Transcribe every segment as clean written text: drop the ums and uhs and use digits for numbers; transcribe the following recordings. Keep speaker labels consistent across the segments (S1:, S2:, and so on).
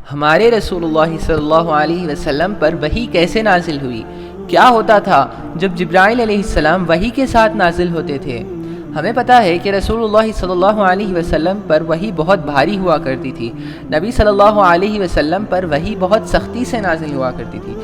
S1: ہمارے رسول اللہ صلی اللہ علیہ وسلم پر وحی کیسے نازل ہوئی؟ کیا ہوتا تھا جب جبرائیل علیہ السلام وحی کے ساتھ نازل ہوتے تھے؟ ہمیں پتہ ہے کہ رسول اللہ صلی اللہ علیہ وسلم پر وحی بہت بھاری ہوا کرتی تھی۔ نبی صلی اللہ علیہ وسلم پر وحی بہت سختی سے نازل ہوا کرتی تھی۔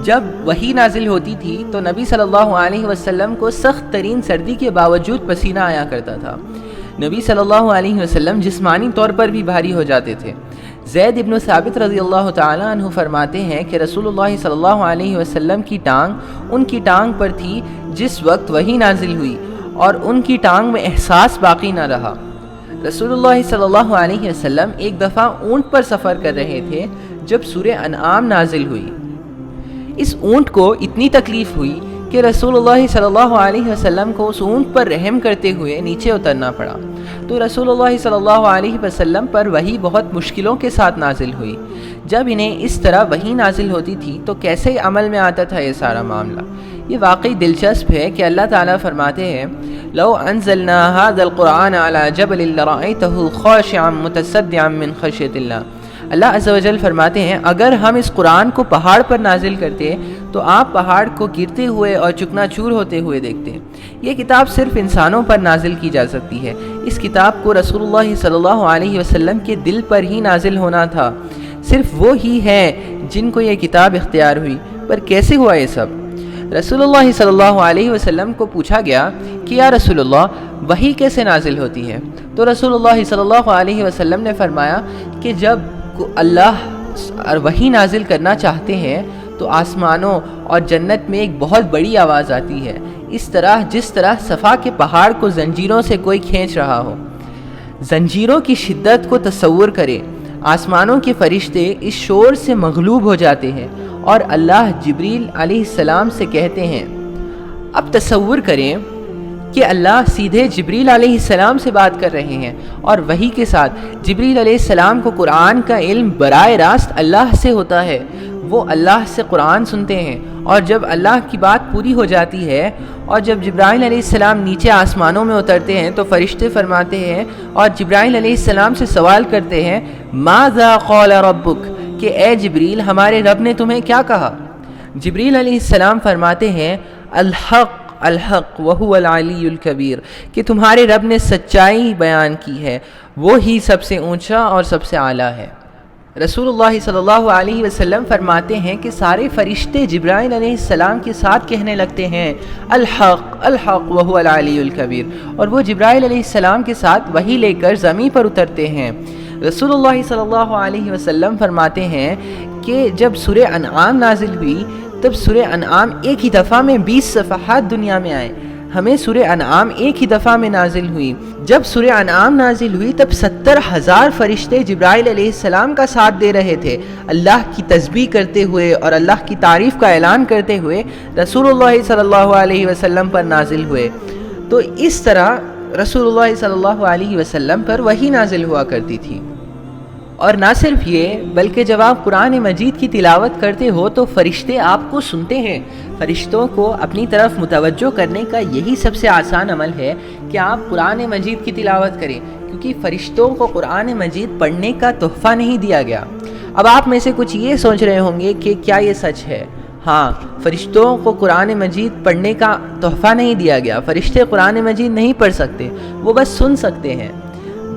S1: جب وحی نازل ہوتی تھی تو نبی صلی اللہ علیہ وسلم کو سخت ترین سردی کے باوجود پسینہ آیا کرتا تھا۔ نبی صلی اللہ علیہ وسلم جسمانی طور پر بھی بھاری ہو جاتے تھے۔ زید ابن ثابت رضی اللہ تعالیٰ عنہ فرماتے ہیں کہ رسول اللہ صلی اللہ علیہ وسلم کی ٹانگ ان کی ٹانگ پر تھی جس وقت وحی نازل ہوئی، اور ان کی ٹانگ میں احساس باقی نہ رہا۔ رسول اللہ صلی اللہ علیہ وسلم ایک دفعہ اونٹ پر سفر کر رہے تھے جب سورہ انعام نازل ہوئی۔ اس اونٹ کو اتنی تکلیف ہوئی کہ رسول اللہ صلی اللہ علیہ وسلم کو اس اونٹ پر رحم کرتے ہوئے نیچے اترنا پڑا، تو رسول اللہ صلی اللہ علیہ وسلم پر وحی بہت مشکلوں کے ساتھ نازل ہوئی۔ جب انہیں اس طرح وحی نازل ہوتی تھی تو کیسے عمل میں آتا تھا یہ سارا معاملہ؟ یہ واقعی دلچسپ ہے کہ اللہ تعالیٰ فرماتے ہیں لو انزلنا هذا القرآن على جبل لرأيته خاشعا متصدعا من خشیۃ اللہ۔ اللہ عز و جل فرماتے ہیں اگر ہم اس قرآن کو پہاڑ پر نازل کرتے تو آپ پہاڑ کو گرتے ہوئے اور چکنا چور ہوتے ہوئے دیکھتے۔ یہ کتاب صرف انسانوں پر نازل کی جا سکتی ہے۔ اس کتاب کو رسول اللہ صلی اللہ علیہ وسلم کے دل پر ہی نازل ہونا تھا۔ صرف وہ ہی ہیں جن کو یہ کتاب اختیار ہوئی، پر کیسے ہوا یہ سب؟ رسول اللہ صلی اللہ علیہ وسلم کو پوچھا گیا کہ یا رسول اللہ وحی کیسے نازل ہوتی ہے؟ تو رسول اللہ صلی اللہ علیہ وسلم نے فرمایا کہ جب اللہ وحی نازل کرنا چاہتے ہیں تو آسمانوں اور جنت میں ایک بہت بڑی آواز آتی ہے، اس طرح جس طرح صفا کے پہاڑ کو زنجیروں سے کوئی کھینچ رہا ہو۔ زنجیروں کی شدت کو تصور کریں، آسمانوں کے فرشتے اس شور سے مغلوب ہو جاتے ہیں اور اللہ جبریل علیہ السلام سے کہتے ہیں۔ اب تصور کریں کہ اللہ سیدھے جبریل علیہ السلام سے بات کر رہے ہیں، اور وحی کے ساتھ جبریل علیہ السلام کو قرآن کا علم براہ راست اللہ سے ہوتا ہے۔ وہ اللہ سے قرآن سنتے ہیں، اور جب اللہ کی بات پوری ہو جاتی ہے اور جب جبرائیل علیہ السلام نیچے آسمانوں میں اترتے ہیں تو فرشتے فرماتے ہیں اور جبرائیل علیہ السلام سے سوال کرتے ہیں ماذا قال ربک، کہ اے جبریل ہمارے رب نے تمہیں کیا کہا؟ جبریل علیہ السلام فرماتے ہیں الحق الحق وہو العلی الکبیر، کہ تمہارے رب نے سچائی بیان کی ہے، وہ ہی سب سے اونچا اور سب سے اعلیٰ ہے۔ رسول اللہ صلی اللہ علیہ وسلم فرماتے ہیں کہ سارے فرشتے جبرائیل علیہ السلام کے ساتھ کہنے لگتے ہیں الحق الحق وہو العلی الکبیر، اور وہ جبرائیل علیہ السلام کے ساتھ وحی لے کر زمین پر اترتے ہیں۔ رسول اللہ صلی اللہ علیہ وسلم فرماتے ہیں کہ جب سورہ انعام نازل ہوئی تب سورہ انعام ایک ہی دفعہ میں 20 صفحات دنیا میں آئے۔ ہمیں سورہ انعام ایک ہی دفعہ میں نازل ہوئی۔ جب سورہ انعام نازل ہوئی تب 70,000 فرشتے جبرائیل علیہ السلام کا ساتھ دے رہے تھے، اللہ کی تسبیح کرتے ہوئے اور اللہ کی تعریف کا اعلان کرتے ہوئے رسول اللہ صلی اللہ علیہ وسلم پر نازل ہوئے۔ تو اس طرح رسول اللہ صلی اللہ علیہ وسلم پر وحی نازل ہوا کرتی تھی۔ اور نہ صرف یہ بلکہ جب آپ قرآن مجید کی تلاوت کرتے ہو تو فرشتے آپ کو سنتے ہیں۔ فرشتوں کو اپنی طرف متوجہ کرنے کا یہی سب سے آسان عمل ہے کہ آپ قرآن مجید کی تلاوت کریں، کیونکہ فرشتوں کو قرآن مجید پڑھنے کا تحفہ نہیں دیا گیا۔ اب آپ میں سے کچھ یہ سوچ رہے ہوں گے کہ کیا یہ سچ ہے؟ ہاں، فرشتوں کو قرآن مجید پڑھنے کا تحفہ نہیں دیا گیا۔ فرشتے قرآن مجید نہیں پڑھ سکتے، وہ بس سن سکتے ہیں۔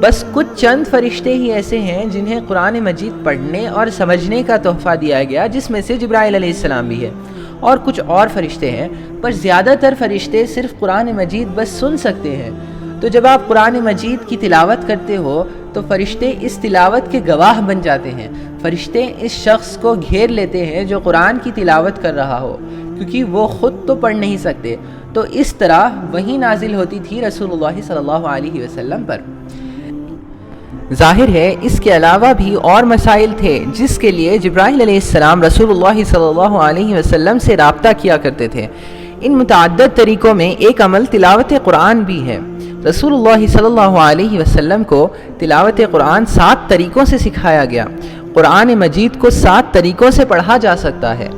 S1: بس کچھ چند فرشتے ہی ایسے ہیں جنہیں قرآن مجید پڑھنے اور سمجھنے کا تحفہ دیا گیا، جس میں سے جبرائیل علیہ السلام بھی ہے، اور کچھ اور فرشتے ہیں، پر زیادہ تر فرشتے صرف قرآن مجید بس سن سکتے ہیں۔ تو جب آپ قرآن مجید کی تلاوت کرتے ہو تو فرشتے اس تلاوت کے گواہ بن جاتے ہیں۔ فرشتے اس شخص کو گھیر لیتے ہیں جو قرآن کی تلاوت کر رہا ہو، کیونکہ وہ خود تو پڑھ نہیں سکتے۔ تو اس طرح وحی نازل ہوتی تھی رسول اللہ صلی اللہ علیہ وسلم پر۔ ظاہر ہے اس کے علاوہ بھی اور مسائل تھے جس کے لیے جبرائیل علیہ السلام رسول اللہ صلی اللہ علیہ وسلم سے رابطہ کیا کرتے تھے۔ ان متعدد طریقوں میں ایک عمل تلاوت قرآن بھی ہے۔ رسول اللہ صلی اللہ علیہ وسلم کو تلاوت قرآن 7 طریقوں سے سکھایا گیا۔ قرآن مجید کو 7 طریقوں سے پڑھا جا سکتا ہے۔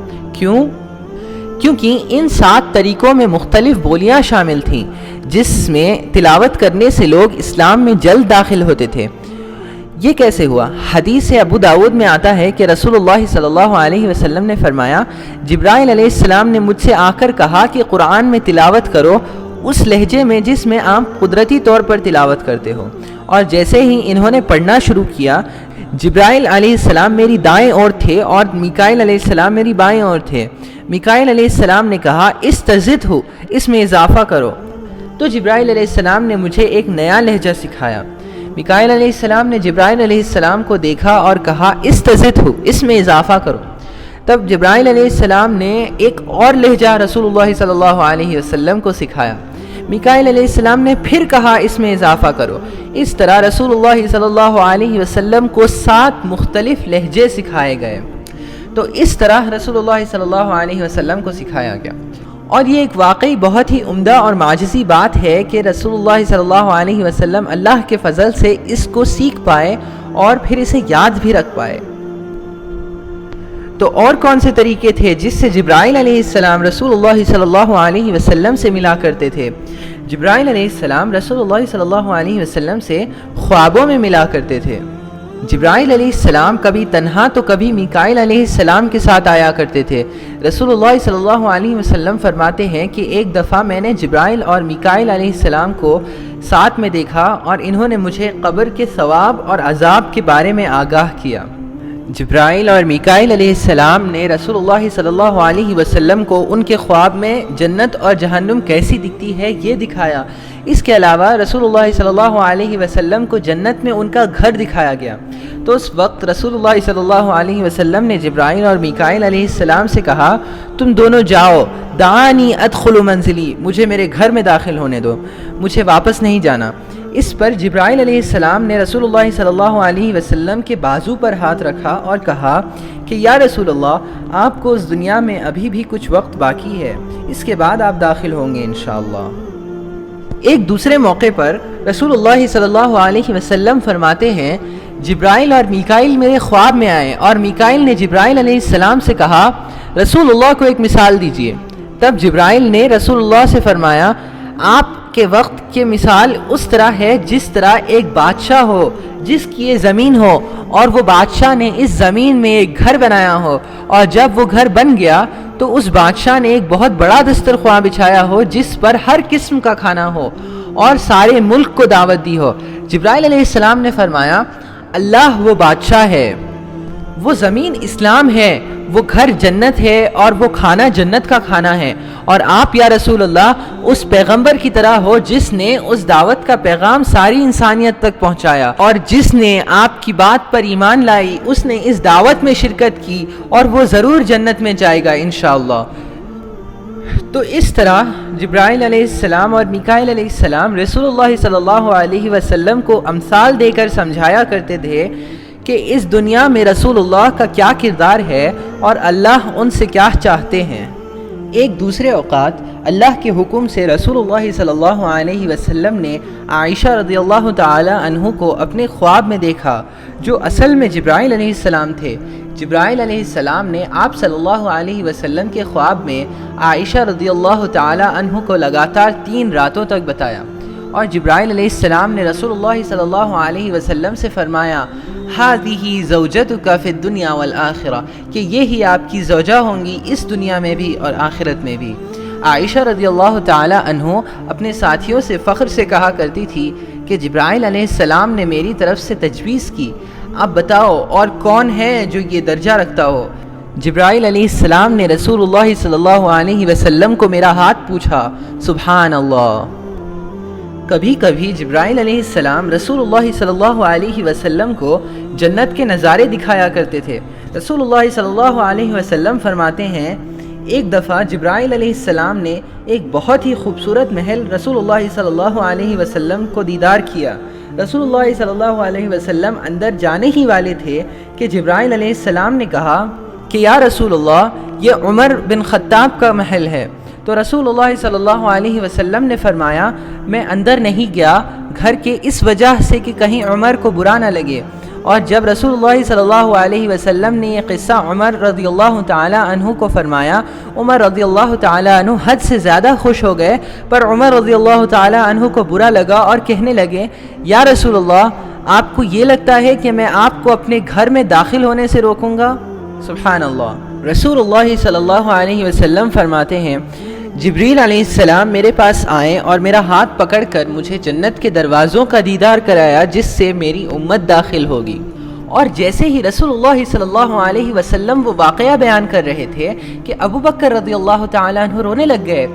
S1: کیونکہ ان 7 طریقوں میں مختلف بولیاں شامل تھیں جس میں تلاوت کرنے سے لوگ اسلام میں جلد داخل ہوتے تھے۔ یہ کیسے ہوا؟ حدیث ابو داود میں آتا ہے کہ رسول اللہ صلی اللہ علیہ وسلم نے فرمایا جبرائیل علیہ السلام نے مجھ سے آ کر کہا کہ قرآن میں تلاوت کرو اس لہجے میں جس میں آپ قدرتی طور پر تلاوت کرتے ہو، اور جیسے ہی انہوں نے پڑھنا شروع کیا جبرائیل علیہ السلام میری دائیں اور تھے اور میکائیل علیہ السلام میری بائیں اور تھے۔ میکائیل علیہ السلام نے کہا استزد ہو، اس میں اضافہ کرو، تو جبرائیل علیہ السلام نے مجھے ایک نیا لہجہ سکھایا۔ میکائیل علیہ السلام نے جبرائیل علیہ السلام کو دیکھا اور کہا استزد ہو، اس میں اضافہ کرو، تب جبرائیل علیہ السلام نے ایک اور لہجہ رسول اللہ صلی اللہ علیہ وسلم کو سکھایا۔ میکائیل علیہ السلام نے پھر کہا اس میں اضافہ کرو۔ اس طرح رسول اللہ صلی اللہ علیہ وسلم کو 7 مختلف لہجے سکھائے گئے۔ تو اس طرح رسول اللہ صلی اللہ علیہ وسلم کو سکھایا گیا، اور یہ ایک واقعی بہت ہی عمدہ اور معجزی بات ہے کہ رسول اللہ صلی اللہ علیہ وسلم اللہ کے فضل سے اس کو سیکھ پائے اور پھر اسے یاد بھی رکھ پائے۔ تو اور کون سے طریقے تھے جس سے جبرائیل علیہ السلام رسول اللہ صلی اللہ علیہ وسلم سے ملا کرتے تھے؟ جبرائیل علیہ السلام رسول اللہ صلی اللہ علیہ وسلم سے خوابوں میں ملا کرتے تھے۔ جبرائیل علیہ السلام کبھی تنہا تو کبھی میکائیل علیہ السلام کے ساتھ آیا کرتے تھے۔ رسول اللہ صلی اللہ علیہ وسلم فرماتے ہیں کہ ایک دفعہ میں نے جبرائیل اور میکائیل علیہ السلام کو ساتھ میں دیکھا اور انہوں نے مجھے قبر کے ثواب اور عذاب کے بارے میں آگاہ کیا۔ جبرائیل اور میکائیل علیہ السلام نے رسول اللہ صلی اللہ علیہ وسلم کو ان کے خواب میں جنت اور جہنم کیسی دکھتی ہے یہ دکھایا۔ اس کے علاوہ رسول اللہ صلی اللہ علیہ وسلم کو جنت میں ان کا گھر دکھایا گیا۔ تو اس وقت رسول اللہ صلی اللہ علیہ وسلم نے جبرائیل اور میکائیل علیہ السلام سے کہا تم دونوں جاؤ، دعانی ادخل منزلی، مجھے میرے گھر میں داخل ہونے دو، مجھے واپس نہیں جانا۔ اس پر جبرائیل علیہ السلام نے رسول اللہ صلی اللہ علیہ وسلم کے بازو پر ہاتھ رکھا اور کہا کہ یا رسول اللہ آپ کو اس دنیا میں ابھی بھی کچھ وقت باقی ہے، اس کے بعد آپ داخل ہوں گے انشاءاللہ۔ ایک دوسرے موقع پر رسول اللہ صلی اللہ علیہ وسلم فرماتے ہیں جبرائیل اور میکائیل میرے خواب میں آئے اور میکائیل نے جبرائیل علیہ السلام سے کہا رسول اللہ کو ایک مثال دیجیے۔ تب جبرائیل نے رسول اللہ سے فرمایا آپ کے وقت کی مثال اس طرح ہے جس طرح ایک بادشاہ ہو جس کی یہ زمین ہو اور وہ بادشاہ نے اس زمین میں ایک گھر بنایا ہو، اور جب وہ گھر بن گیا تو اس بادشاہ نے ایک بہت بڑا دسترخوان بچھایا ہو جس پر ہر قسم کا کھانا ہو اور سارے ملک کو دعوت دی ہو۔ جبرائیل علیہ السلام نے فرمایا اللہ وہ بادشاہ ہے، وہ زمین اسلام ہے، وہ گھر جنت ہے اور وہ کھانا جنت کا کھانا ہے، اور آپ یا رسول اللہ اس پیغمبر کی طرح ہو جس نے اس دعوت کا پیغام ساری انسانیت تک پہنچایا، اور جس نے آپ کی بات پر ایمان لائی اس نے اس دعوت میں شرکت کی اور وہ ضرور جنت میں جائے گا انشاءاللہ۔ تو اس طرح جبرائیل علیہ السلام اور میکائیل علیہ السلام رسول اللہ صلی اللہ علیہ وسلم کو امثال دے کر سمجھایا کرتے تھے کہ اس دنیا میں رسول اللہ کا کیا کردار ہے اور اللہ ان سے کیا چاہتے ہیں۔ ایک دوسرے اوقات اللہ کے حکم سے رسول اللہ صلی اللہ علیہ وسلم نے عائشہ رضی اللہ تعالی عنہ کو اپنے خواب میں دیکھا جو اصل میں جبرائیل علیہ السلام تھے۔ جبرائیل علیہ السلام نے آپ صلی اللہ علیہ وسلم کے خواب میں عائشہ رضی اللہ تعالی عنہ کو لگاتار 3 راتوں تک بتایا، اور جبرائیل علیہ السلام نے رسول اللہ صلی اللہ علیہ وسلم سے فرمایا ہذہ زوجتک فی الدنیا والآخرہ، کہ یہی آپ کی زوجہ ہوں گی اس دنیا میں بھی اور آخرت میں بھی۔ عائشہ رضی اللہ تعالی عنہ اپنے ساتھیوں سے فخر سے کہا کرتی تھی کہ جبرائیل علیہ السلام نے میری طرف سے تجویز کی، اب بتاؤ اور کون ہے جو یہ درجہ رکھتا ہو؟ جبرائیل علیہ السلام نے رسول اللہ صلی اللہ علیہ وسلم کو میرا ہاتھ پوچھا، سبحان اللہ۔ کبھی کبھی جبرائیل علیہ السلام رسول اللہ صلی اللہ علیہ وسلم کو جنت کے نظارے دکھایا کرتے تھے۔ رسول اللہ صلی اللہ علیہ وسلم فرماتے ہیں ایک دفعہ جبرائیل علیہ السلام نے ایک بہت ہی خوبصورت محل رسول اللہ صلی اللہ علیہ وسلم کو دیدار کیا۔ رسول اللہ صلی اللہ علیہ وسلم اندر جانے ہی والے تھے کہ جبرائیل علیہ السلام نے کہا کہ یا رسول اللہ یہ عمر بن خطاب کا محل ہے۔ تو رسول اللہ صلی اللہ علیہ وسلم نے فرمایا میں اندر نہیں گیا گھر کے اس وجہ سے کہ کہیں عمر کو برا نہ لگے۔ اور جب رسول اللہ صلی اللہ علیہ وسلم نے یہ قصہ عمر رضی اللہ تعالی عنہ کو فرمایا، عمر رضی اللہ تعالی عنہ حد سے زیادہ خوش ہو گئے، پر عمر رضی اللہ تعالی عنہ کو برا لگا اور کہنے لگے یا رسول اللہ آپ کو یہ لگتا ہے کہ میں آپ کو اپنے گھر میں داخل ہونے سے روکوں گا؟ سبحان اللہ۔ رسول اللہ صلی اللہ علیہ وسلم فرماتے ہیں جبریل علیہ السلام میرے پاس آئے اور میرا ہاتھ پکڑ کر مجھے جنت کے دروازوں کا دیدار کرایا جس سے میری امت داخل ہوگی۔ اور جیسے ہی رسول اللہ صلی اللہ علیہ وسلم وہ واقعہ بیان کر رہے تھے کہ ابو بکر رضی اللہ تعالیٰ عنہ رونے لگ گئے۔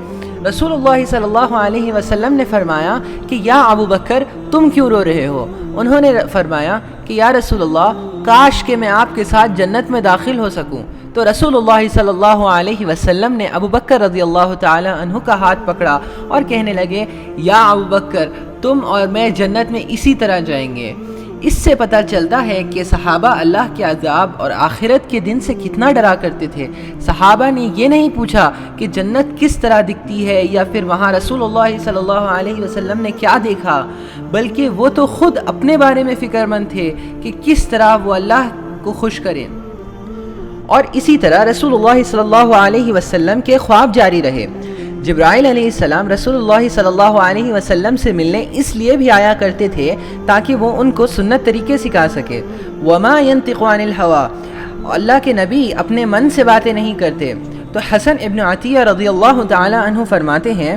S1: رسول اللہ صلی اللہ علیہ وسلم نے فرمایا کہ یا ابو بکر تم کیوں رو رہے ہو؟ انہوں نے فرمایا کہ یا رسول اللہ کاش کہ میں آپ کے ساتھ جنت میں داخل ہو سکوں۔ تو رسول اللہ صلی اللہ علیہ وسلم نے ابو بکر رضی اللہ تعالی عنہ کا ہاتھ پکڑا اور کہنے لگے یا ابو بکر تم اور میں جنت میں اسی طرح جائیں گے۔ اس سے پتہ چلتا ہے کہ صحابہ اللہ کے عذاب اور آخرت کے دن سے کتنا ڈرا کرتے تھے۔ صحابہ نے یہ نہیں پوچھا کہ جنت کس طرح دکھتی ہے یا پھر وہاں رسول اللہ صلی اللہ علیہ وسلم نے کیا دیکھا، بلکہ وہ تو خود اپنے بارے میں فکر مند تھے کہ کس طرح وہ اللہ کو خوش کریں۔ اور اسی طرح رسول اللہ صلی اللہ علیہ وسلم کے خواب جاری رہے۔ جبرائیل علیہ السلام رسول اللہ صلی اللہ علیہ وسلم سے ملنے اس لیے بھی آیا کرتے تھے تاکہ وہ ان کو سنت طریقے سکھا سکے۔ وما ينطق عن الهوى، اللہ کے نبی اپنے من سے باتیں نہیں کرتے۔ تو حسن ابن عطیہ رضی اللہ تعالی عنہ فرماتے ہیں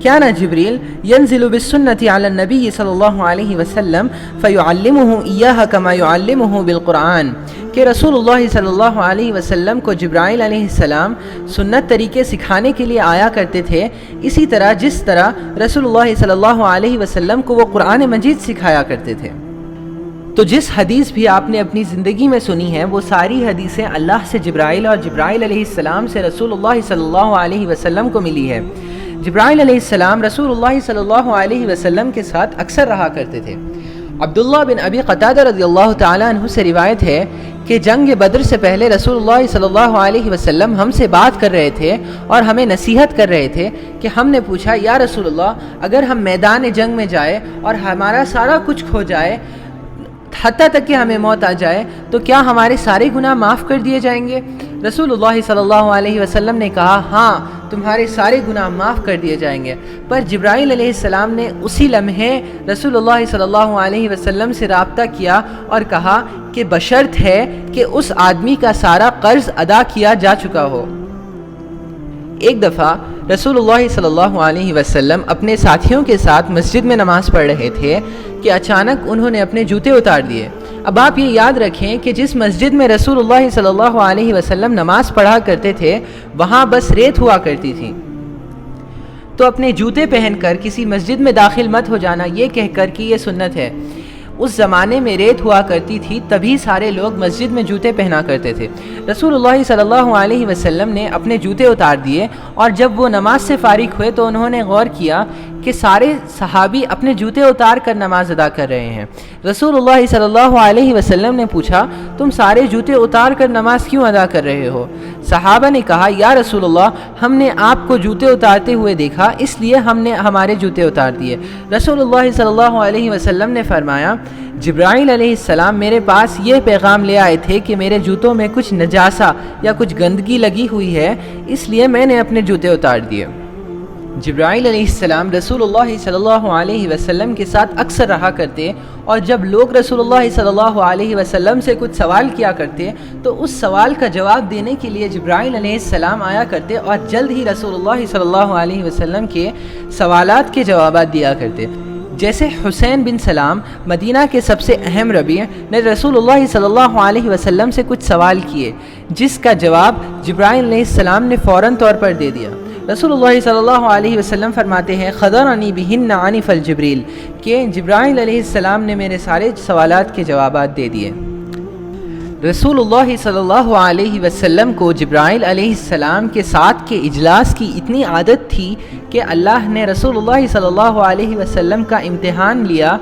S1: كان جبريل ينزل بالسنة على النبي صلی اللہ علیہ وسلم فيعلمه إياها كما يعلمه بالقرآن، کہ رسول اللہ صلی اللہ علیہ وسلم کو جبرائیل علیہ السلام سنت طریقے سکھانے کے لیے آیا کرتے تھے، اسی طرح جس طرح رسول اللہ صلی اللہ علیہ وسلم کو وہ قرآن مجید سکھایا کرتے تھے۔ تو جس حدیث بھی آپ نے اپنی زندگی میں سنی ہے وہ ساری حدیثیں اللہ سے جبرائیل اور جبرائیل علیہ السلام سے رسول اللہ صلی اللہ علیہ وسلم کو ملی ہے۔ جبرائیل علیہ السلام رسول اللہ صلی اللہ علیہ وسلم کے ساتھ اکثر رہا کرتے تھے۔ عبداللہ بن ابی قتادہ رضی اللہ تعالیٰ عنہ سے روایت ہے کہ جنگ بدر سے پہلے رسول اللہ صلی اللہ علیہ وسلم ہم سے بات کر رہے تھے اور ہمیں نصیحت کر رہے تھے کہ ہم نے پوچھا یا رسول اللہ اگر ہم میدان جنگ میں جائیں اور ہمارا سارا کچھ کھو جائے حتیٰ تک کہ ہمیں موت آ جائے تو کیا ہمارے سارے گناہ معاف کر دیے جائیں گے؟ رسول اللہ صلی اللہ علیہ وسلم نے کہا ہاں تمہارے سارے گناہ معاف کر دیے جائیں گے۔ پر جبرائیل علیہ السلام نے اسی لمحے رسول اللہ صلی اللہ علیہ وسلم سے رابطہ کیا اور کہا کہ بشرط ہے کہ اس آدمی کا سارا قرض ادا کیا جا چکا ہو۔ ایک دفعہ رسول اللہ صلی اللہ علیہ وسلم اپنے ساتھیوں کے ساتھ مسجد میں نماز پڑھ رہے تھے کہ اچانک انہوں نے اپنے جوتے اتار دیے۔ اب آپ یہ یاد رکھیں کہ جس مسجد میں رسول اللہ صلی اللہ علیہ وسلم نماز پڑھا کرتے تھے وہاں بس ریت ہوا کرتی تھی، تو اپنے جوتے پہن کر کسی مسجد میں داخل مت ہو جانا یہ کہہ کر کہ یہ سنت ہے۔ اس زمانے میں ریت ہوا کرتی تھی تبھی سارے لوگ مسجد میں جوتے پہنا کرتے تھے۔ رسول اللہ صلی اللہ علیہ وسلم نے اپنے جوتے اتار دیے اور جب وہ نماز سے فارغ ہوئے تو انہوں نے غور کیا کہ سارے صحابی اپنے جوتے اتار کر نماز ادا کر رہے ہیں۔ رسول اللہ صلی اللہ علیہ وسلم نے پوچھا تم سارے جوتے اتار کر نماز کیوں ادا کر رہے ہو؟ صحابہ نے کہا یا رسول اللہ ہم نے آپ کو جوتے اتارتے ہوئے دیکھا اس لیے ہم نے ہمارے جوتے اتار دیے۔ رسول اللہ صلی اللہ علیہ وسلم نے فرمایا جبرائیل علیہ السلام میرے پاس یہ پیغام لے آئے تھے کہ میرے جوتوں میں کچھ نجاسہ یا کچھ گندگی لگی ہوئی ہے اس لیے میں نے اپنے جوتے اتار دیے۔ جبرائیل علیہ السلام رسول اللہ صلی اللہ علیہ وسلم کے ساتھ اکثر رہا کرتے اور جب لوگ رسول اللہ صلی اللہ علیہ وسلم سے کچھ سوال کیا کرتے تو اس سوال کا جواب دینے کے لیے جبرائیل علیہ السلام آیا کرتے اور جلد ہی رسول اللہ صلی اللہ علیہ وسلم کے سوالات کے جوابات دیا کرتے۔ جیسے حسین بن سلام مدینہ کے سب سے اہم ربیع نے رسول اللہ صلی اللہ علیہ وسلم سے کچھ سوال کیے جس کا جواب جبرائیل علیہ السلام نے فوراً طور پر دے دیا۔ رسول اللہ صلی اللہ علیہ وسلم فرماتے ہیں خضرنی بہن عنف الجبریل کہ جبرائیل علیہ السلام نے میرے سارے سوالات کے جوابات دے دیے۔ رسول اللہ صلی اللہ علیہ وسلم کو جبرائیل علیہ السلام کے ساتھ کے اجلاس کی اتنی عادت تھی کہ اللہ نے رسول اللہ صلی اللہ علیہ وسلم کا امتحان لیا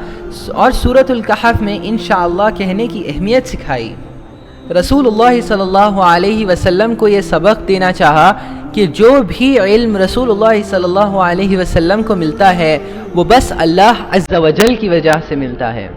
S1: اور سورۃ الکہف میں انشاءاللہ کہنے کی اہمیت سکھائی۔ رسول اللہ صلی اللہ علیہ وسلم کو یہ سبق دینا چاہا کہ جو بھی علم رسول اللہ صلی اللہ علیہ وسلم کو ملتا ہے وہ بس اللہ عز و جل کی وجہ سے ملتا ہے۔